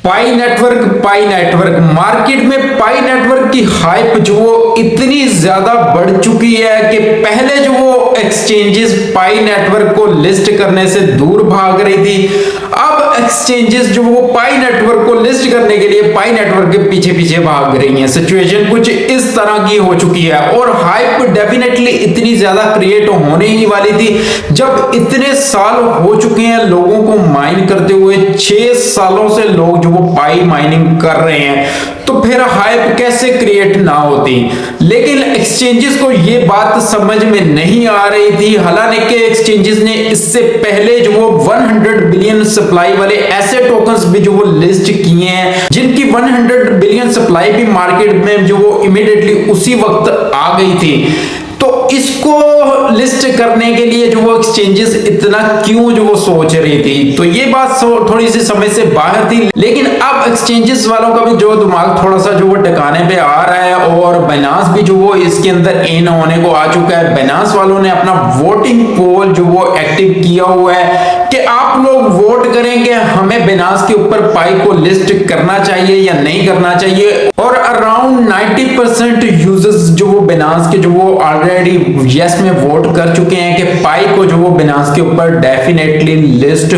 पाई network market में पाई network की hype जो वो इतनी ज्यादा बढ़ चुकी है कि पहले जो वो एक्सचेंजेस पाई नेटवर्क को लिस्ट करने से दूर भाग रही थी, अब एक्सचेंजेस जो वो पाई नेटवर्क को लिस्ट करने के लिए पाई नेटवर्क के पीछे पीछे भाग रही हैं। सिचुएशन कुछ इस तरह की हो चुकी है और हाइप डेफिनेटली इतनी ज्यादा क्रिएट होने ही वाली थी। जब इतने साल हो चुके हैं लोगों को माइन करते हुए, 6 सालों से लोग जो वो पाई माइनिंग कर रहे हैं, तो फिर हाइप कैसे क्रिएट ना होती। लेकिन एक्सचेंजेस को ये बात समझ में नहीं आ रही थी। हालांकि एक्सचेंजेस ने इससे पहले जो वो 100 बिलियन सप्लाई वाले ऐसे टोकन्स भी जो वो लिस्ट किए हैं जिनकी 100 बिलियन सप्लाई भी मार्केट में जो वो इमीडिएटली उसी वक्त आ गई थी। तो इसको लिस्ट करने के लिए जो वो एक्सचेंजेस इतना क्यों जो वो सोच रही थी, तो ये बात थोड़ी सी समझ से बाहर थी। लेकिन अब एक्सचेंजेस वालों का भी जो दिमाग थोड़ा सा जो वो ठिकाने पे आ रहा है और बाइनेंस भी जो वो इसके अंदर इन होने को आ चुका है। बाइनेंस वालों ने अपना वोटिंग पोल जो वो एक्टिव किया हुआ है कि आप लोग वोट करेंगे हमें बाइनेंस के ऊपर पाई को लिस्ट करना चाहिए या नहीं करना चाहिए। और अराउंड 90% यूजर्स जो वो बाइनेंस के जो वो ऑलरेडी यस में वोट कर चुके हैं कि पाई को जो वो बाइनेंस के ऊपर डेफिनेटली लिस्ट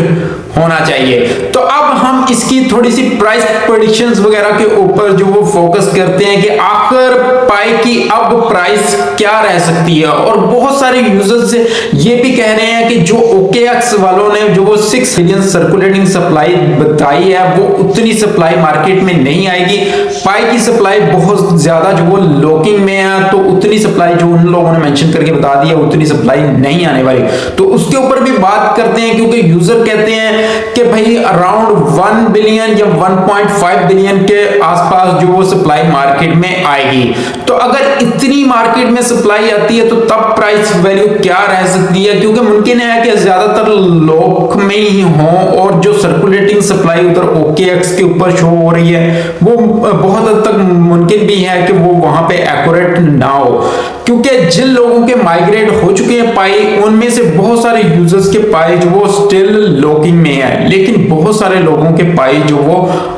होना चाहिए। तो अब हम इसकी थोड़ी सी प्राइस प्रेडिक्शंस वगैरह के ऊपर जो वो फोकस करते हैं कि आखिर पाई की अब प्राइस क्या रह सकती है। और बहुत सारे यूजर्स ये भी कह रहे हैं कि जो OKX वालों ने जो वो 6 बिलियन सर्कुलेटिंग सप्लाई बताई है वो उतनी सप्लाई मार्केट में नहीं आएगी। पाई की सप्लाई बहुत ज्यादा जो वो लॉकिंग में है, तो उतनी सप्लाई जो उन लोगों ने मेंशन करके बता दिया उतनी सप्लाई नहीं आने वाली। तो उसके ऊपर भी बात करते हैं क्योंकि यूजर कहते हैं कि भाई अराउंड 1 बिलियन या 1.5 बिलियन के आसपास जो वो सप्लाई मार्केट में आएगी। तो अगर इतनी मार्केट में सप्लाई आती है तो तब प्राइस वैल्यू क्या रह सकती है, क्योंकि मुमकिन है कि ज्यादातर लॉक में ही हो और जो सर्कुलेटिंग सप्लाई उधर OKX के ऊपर शो हो रही है वो बहुत हद तक मुमकिन भी है कि वो वहां पे एक्यूरेट ना हो, क्योंकि जिन लोगों के माइग्रेट हो चुके हैं पाई उनमें से बहुत सारे यूजर्स के पाई जो वो स्टिल लॉकिंग में है, लेकिन बहुत सारे लोगों के पाई जो वो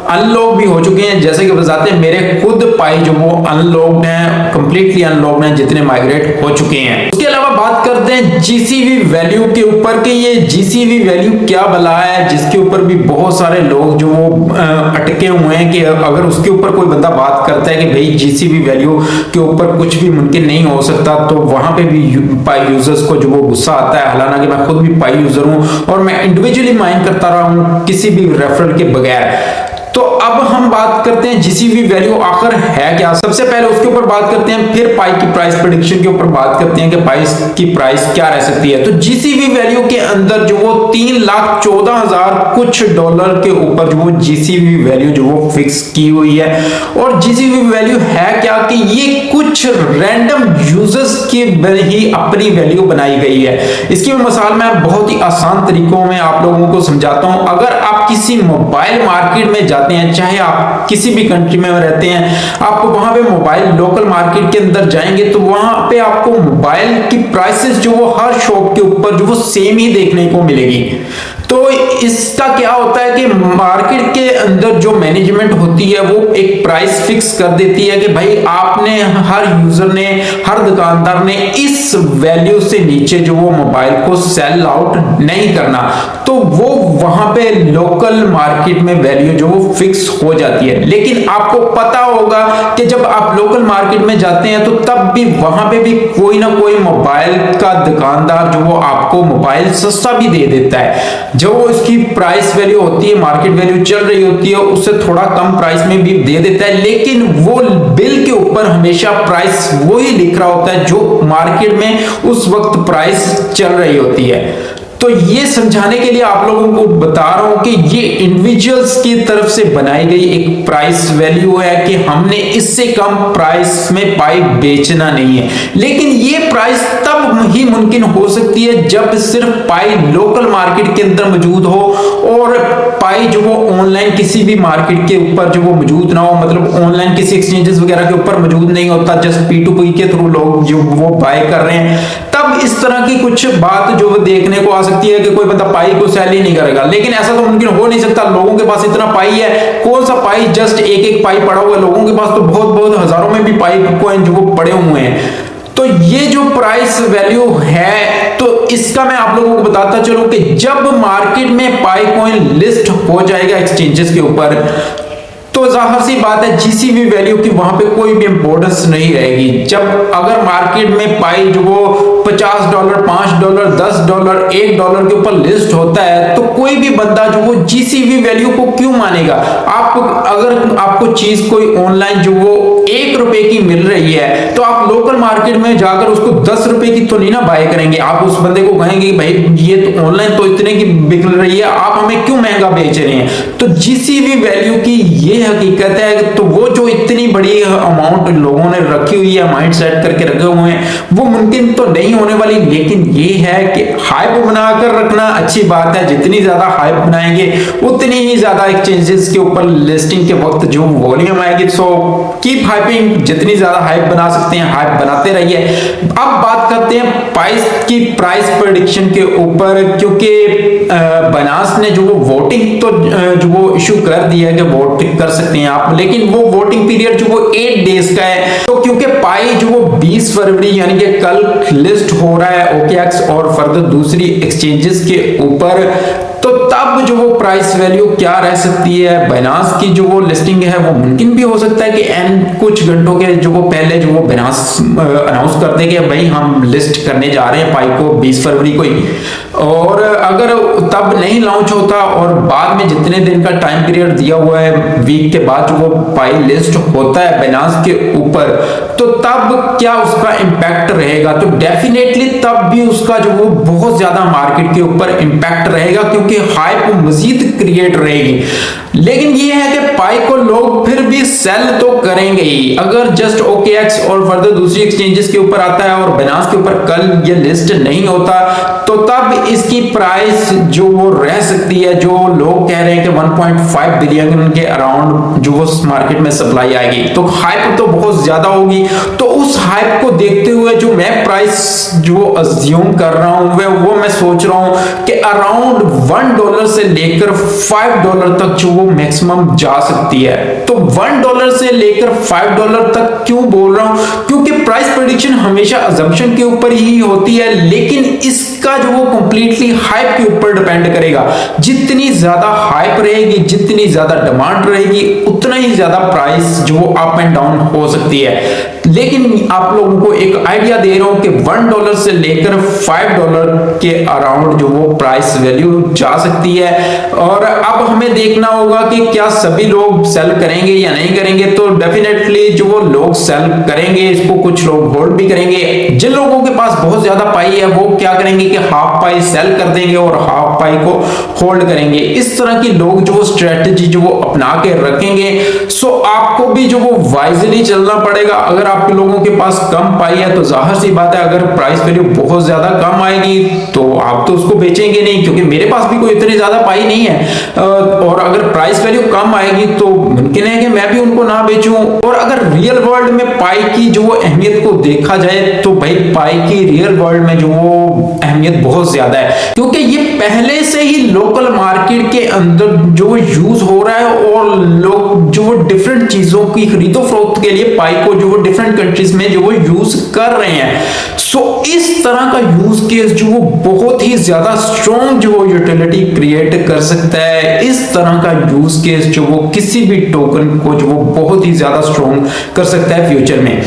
अनलॉक भी हो चुके हैं। जैसे कि बताते हैं मेरे खुद पाई जो वो अनलॉक्ड हैं, कंप्लीटली अनलॉक्ड हैं जितने माइग्रेट हो चुके हैं। उसके अलावा बात करते हैं जीसीवी वैल्यू के ऊपर कि ये जीसीवी वैल्यू क्या बला है, जिसके ऊपर भी बहुत सारे लोग जो वो अटके हुए हैं कि अगर उसके ऊपर कोई बंदा बात करता है कि भाई जीसीवी वैल्यू के ऊपर कुछ भी मुमकिन नहीं हो सकता, तो वहां पे भी पाई यूजर्स को जो वो गुस्सा आता है। हालांकि मैं खुद भी पाई यूजर हूं और मैं इंडिविजुअली माइन करता रहा हूं किसी भी रेफरल के बगैर। तो अब हम बात करते हैं जीसीवी वैल्यू आखिर है क्या। सबसे पहले उसके ऊपर बात करते हैं, फिर पाई की प्राइस प्रेडिक्शन के ऊपर बात करते हैं कि पाई की प्राइस क्या रह सकती है। तो जीसीवी वैल्यू के अंदर जो वो 3,14,000 कुछ डॉलर के ऊपर जो वो जीसीवी वैल्यू जो वो फिक्स की हुई है। और जीसीवी वैल्यू है क्या कि ये कुछ रैंडम यूजर्स की ही अपनी वैल्यू बनाई गई है। इसकी मिसाल मैं बहुत ही आसान तरीकों में आप लोगों को समझाता हूं। अगर आप किसी मोबाइल मार्केट में जाते हैं, चाहे आप किसी भी कंट्री में रहते हैं, आप वहां पे मोबाइल लोकल मार्केट के अंदर जाएंगे तो वहां पे आपको मोबाइल की प्राइसेस जो वो हर शॉप के ऊपर जो वो सेम ही देखने को मिलेगी। तो इसका क्या होता है कि मार्केट के अंदर जो मैनेजमेंट होती है वो एक प्राइस फिक्स कर देती है कि भाई आपने हर यूजर ने, हर दुकानदार ने इस वैल्यू से नीचे जो वो मोबाइल को सेल आउट नहीं करना। तो वो वहां पे लोकल मार्केट में वैल्यू जो वो फिक्स हो जाती है। लेकिन आपको पता होगा कि जब आप लोकल मार्केट में जाते हैं तो तब भी वहां पे भी कोई ना कोई मोबाइल का दुकानदार जो वो आपको मोबाइल सस्ता भी दे देता है। जो इसकी प्राइस वैल्यू होती है, मार्केट वैल्यू चल रही होती है, उससे थोड़ा कम प्राइस में भी दे देता है, लेकिन वो बिल के ऊपर हमेशा प्राइस वही लिख रहा होता है जो मार्केट में उस वक्त प्राइस चल रही होती है। तो ये समझाने के लिए आप लोगों को बता रहा हूं कि ये इंडिविजुअल्स की तरफ से बनाई गई एक प्राइस वैल्यू है कि हमने इससे कम प्राइस में पाई बेचना नहीं है। लेकिन ये प्राइस तब ही मुमकिन हो सकती है जब सिर्फ पाई लोकल मार्केट के अंदर मौजूद हो और पाई जो वो ऑनलाइन किसी भी मार्केट के ऊपर जो वो मौजूद ना हो, मतलब ऑनलाइन किसी एक्सचेंजेस वगैरह के ऊपर मौजूद नहीं होता, जस्ट P2P के थ्रू लोग जो वो बाय कर रहे हैं, तब इस तरह की कुछ बात जो देखने को आ सकती है कि कोई बंदा पाई को सेल ही नहीं करेगा, लेकिन ऐसा तो मुमकिन हो नहीं सकता। लोगों के पास इतना पाई है, कौन सा पाई जस्ट एक एक पाई पड़ा हुआ है, लोगों के पास तो बहुत बहुत हजारों में भी पाई कॉइन जो वो पड़े हुए हैं। तो ये जो प्राइस वैल्यू है, तो इसका मैं आप लोगों को बताता चलूं कि जब मार्केट में पाई कॉइन लिस्ट हो जाएगा एक्सचेंजेस के ऊपर, तो जाहिर सी बात है जीसीवी वैल्यू की वहां पे कोई भी इंपॉर्टेंस नहीं रहेगी। जब अगर मार्केट में पाई जो वो $50, $5, $10, $1 के ऊपर लिस्ट होता है, तो कोई भी बंदा जो वो जीसीवी वैल्यू को क्यों मानेगा। आप अगर आपको चीज कोई ऑनलाइन जो वो ₹1 की मिल रही है, तो आप लोकल मार्केट में जाकर उसको ₹10 की तो नहीं ना बाय करेंगे। आप उस बंदे को कहेंगे भाई ये तो ऑनलाइन तो इतने की बिक रही है, आप हमें क्यों महंगा बेच रहे हैं। तो जीसीवी वैल्यू की ये हकीकत है, तो वो जो इतनी बड़ी अमाउंट लोगों ने रखी हुई है, माइंड सेट करके रखे हुए हैं, वो मुमकिन तो नहीं होने वाली। लेकिन ये है कि हाइप बनाकर रखना अच्छी बात है। जितनी ज्यादा हाइप बनाएंगे उतनी ही ज्यादा एक्सचेंजेस के ऊपर लिस्टिंग के वक्त जो वॉल्यूम आएगी। सो कीप हाइपिंग, जितनी ज्यादा हाइप बना सकते हैं हाइप बनाते रहिए। अब बात करते हैं प्राइस प्रेडिक्शन के ऊपर, क्योंकि बाइनेंस ने जो वो वोटिंग तो जो वो इशू कर दिया है कि वोट कर सकते हैं आप, लेकिन वो वोटिंग पीरियड जो वो 8 डेज का है। तो क्योंकि पाई जो वो 20 फरवरी यानी कि कल लिस्ट हो रहा है OKX और फर्दर दूसरी एक्सचेंजेस के ऊपर, तो तब जो वो प्राइस वैल्यू क्या रह सकती है। बाइनेंस की जो वो लिस्टिंग है वो मुमकिन भी हो सकता है कि कुछ घंटों के जो वो पहले जो वो बाइनेंस अनाउंस कर दे कि भाई हम लिस्ट करने जा रहे हैं पाई को 20 फरवरी को ही, और अगर तब नहीं लॉन्च होता और बाद में जितने दिन का टाइम पीरियड दिया हुआ है वीक के बाद जो वो पाई लिस्ट होता है बाइनेंस के ऊपर, तो तब क्या उसका इंपैक्ट रहेगा। तो डेफिनेटली तब भी उसका जो वो बहुत ज्यादा मार्केट के ऊपर इंपैक्ट रहेगा, क्योंकि हाइप मजीद क्रिएट रहेगी। लेकिन ये है कि पाई को लोग फिर भी सेल तो करेंगे ही। अगर जस्ट OKX और फर्दर दूसरी एक्सचेंजेस के ऊपर आता है और बाइनेंस के ऊपर कल ये लिस्ट नहीं होता, तो तब इसकी प्राइस जो वो रह सकती है, जो लोग कह रहे हैं कि 1.5 बिलियन के अराउंड जो वो मार्केट में सप्लाई आएगी। तो हाइप तो बहुत ज्यादा होगी। तो उस हाइप को देखते हुए जो मैं प्राइस जो अज्यूम कर रहा हूं वो मैं सोच रहा हूं कि अराउंड $1 से लेकर $5 तक जो वो मैक्सिमम जा सकती है। तो $1 से लेकर $5 तक क्यों बोल रहा हूं, क्योंकि प्राइस प्रेडिक्शन हमेशा अजम्पशन के ऊपर ही होती है, लेकिन इसका जो वो कंप्लीटली हाइप के ऊपर डिपेंड करेगा। जितनी ज्यादा हाइप रहेगी, जितनी ज्यादा डिमांड रहेगी, उतना ही ज्यादा प्राइस जो अप एंड डाउन हो सकती है। लेकिन आप लोगों को एक आइडिया दे रहा हूं कि $1 से लेकर $5 के अराउंड जो वो प्राइस वैल्यू जा सकती है। और अब हमें देखना होगा कि क्या सभी लोग सेल करेंगे या नहीं करेंगे। तो डेफिनेटली जो वो लोग सेल करेंगे, इसको कुछ लोग होल्ड भी करेंगे। जिन लोगों के पास बहुत ज्यादा पाई है वो क्या करेंगे कि हाफ पाई सेल कर देंगे और हाफ पाई को होल्ड करेंगे। इस तरह की लोग जो स्ट्रेटजी जो वो अपना के रखेंगे। सो आपको भी जो वो वाइजली चलना पड़ेगा। अगर आपके लोगों के पास कम पाई है तो जाहिर सी बात है, अगर प्राइस वैल्यू बहुत ज्यादा कम आएगी तो आप तो उसको बेचेंगे नहीं, क्योंकि मेरे पास भी कोई इतनी ज्यादा पाई नहीं है। और अगर प्राइस वैल्यू कम आएगी तो मुमकिन है कि मैं भी उनको ना बेचूं। और अगर रियल वर्ल्ड में पाई की जो वो अहमियत को देखा जाए तो भाई पाई की रियल वर्ल्ड में जो वो अहमियत बहुत ज्यादा है, क्योंकि ये पहले से ही लोकल मार्केट के अंदर जो यूज हो रहा है और लोग जो वो डिफरेंट चीजों की खरीदो फरोख्त के लिए पाई को जो वो डिफरेंट कंट्रीज में जो वो यूज कर रहे हैं। सो इस तरह का यूज केस जो वो बहुत ही ज्यादा स्ट्रॉन्ग जो वो यूटिलिटी क्रिएट कर सकता है। इस तरह का यूज केस जो वो किसी भी टोकन को जो वो बहुत ही ज्यादा स्ट्रॉन्ग कर सकता है फ्यूचर में।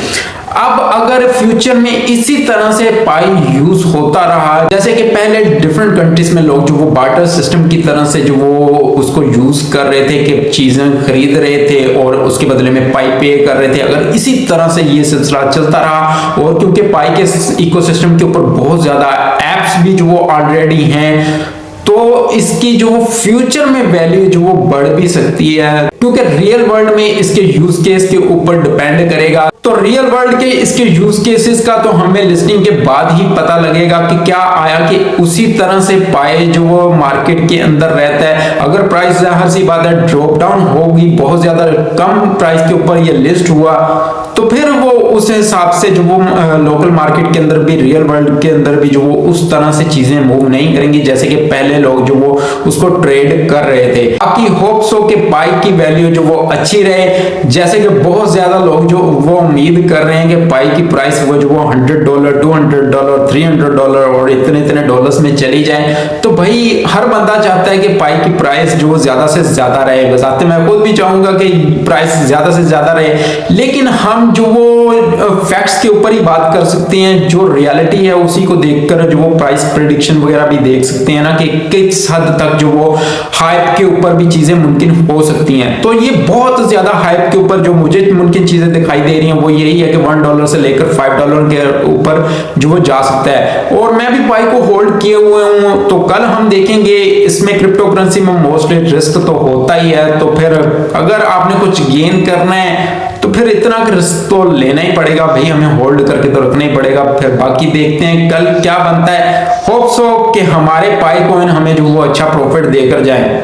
अब अगर फ्यूचर में इसी तरह से पाई यूज होता रहा, जैसे कि पहले डिफरेंट कंट्रीज में लोग जो वो बार्टर सिस्टम की तरह से जो वो उसको यूज कर रहे थे कि चीजें खरीद रहे थे और उसके बदले में पाई पे कर रहे थे, अगर इसी तरह से ये सिलसिला चलता रहा, और क्योंकि पाई के इकोसिस्टम के ऊपर बहुत ज्यादा एप्स भी जो वो ऑलरेडी हैं, तो इसकी जो फ्यूचर में वैल्यू जो वो बढ़ भी सकती है, क्योंकि रियल वर्ल्ड में इसके यूज केस के ऊपर डिपेंड करेगा। तो रियल वर्ल्ड के इसके यूज केसेस का तो हमें लिस्टिंग के बाद ही पता लगेगा कि क्या आया कि उसी तरह से पाए जो वो मार्केट के अंदर रहता है। अगर प्राइस जाहिर सी बात है ड्रॉप डाउन होगी, बहुत ज्यादा कम प्राइस के ऊपर ये लिस्ट हुआ, तो फिर वो उस हिसाब से जो वो लोकल मार्केट के अंदर भी, रियल वर्ल्ड के अंदर भी जो वो उस तरह से चीजें मूव नहीं करेंगी जैसे कि पहले लोग जो वो उसको ट्रेड कर रहे थे। बाकी होप्स हो कि पाई की वैल्यू जो वो अच्छी रहे, जैसे कि बहुत ज्यादा लोग जो वो उम्मीद कर रहे हैं कि पाई की प्राइस वो जो वो $100, $200, $300 और इतने डॉलर्स में चली जाए। तो भाई हर बंदा चाहता है कि पाई की प्राइस जो वो ज्यादा से ज्यादा रहे। वैसे मैं खुद भी चाहूंगा कि प्राइस ज्यादा से ज्यादा रहे, लेकिन हम जो वो फैक्ट्स के ऊपर ही बात कर सकते हैं, जो रियलिटी है उसी को देखकर जो वो प्राइस प्रेडिक्शन वगैरह भी देख सकते हैं ना कि किस हद तक जो वो हाइप के ऊपर भी चीजें मुमकिन हो सकती हैं। तो ये बहुत ज्यादा हाइप के ऊपर जो मुझे मुमकिन चीजें दिखाई दे रही हैं वो यही है कि $1 से लेकर $5 के ऊपर जो वो जा सकता है। और मैं भी पाई को होल्ड किए हुए हूं, तो कल हम देखेंगे। इसमें क्रिप्टो करेंसी में मोस्टली रिस्क तो होता ही है, तो फिर अगर आपने कुछ गेन करना है तो फिर इतना रिस्क तो लेना ही पड़ेगा भाई, हमें होल्ड करके तो रखना ही पड़ेगा। फिर बाकी देखते हैं कल क्या बनता है। होप्स हो कि हमारे पाई कॉइन हमें जो वो अच्छा प्रॉफिट देकर जाए।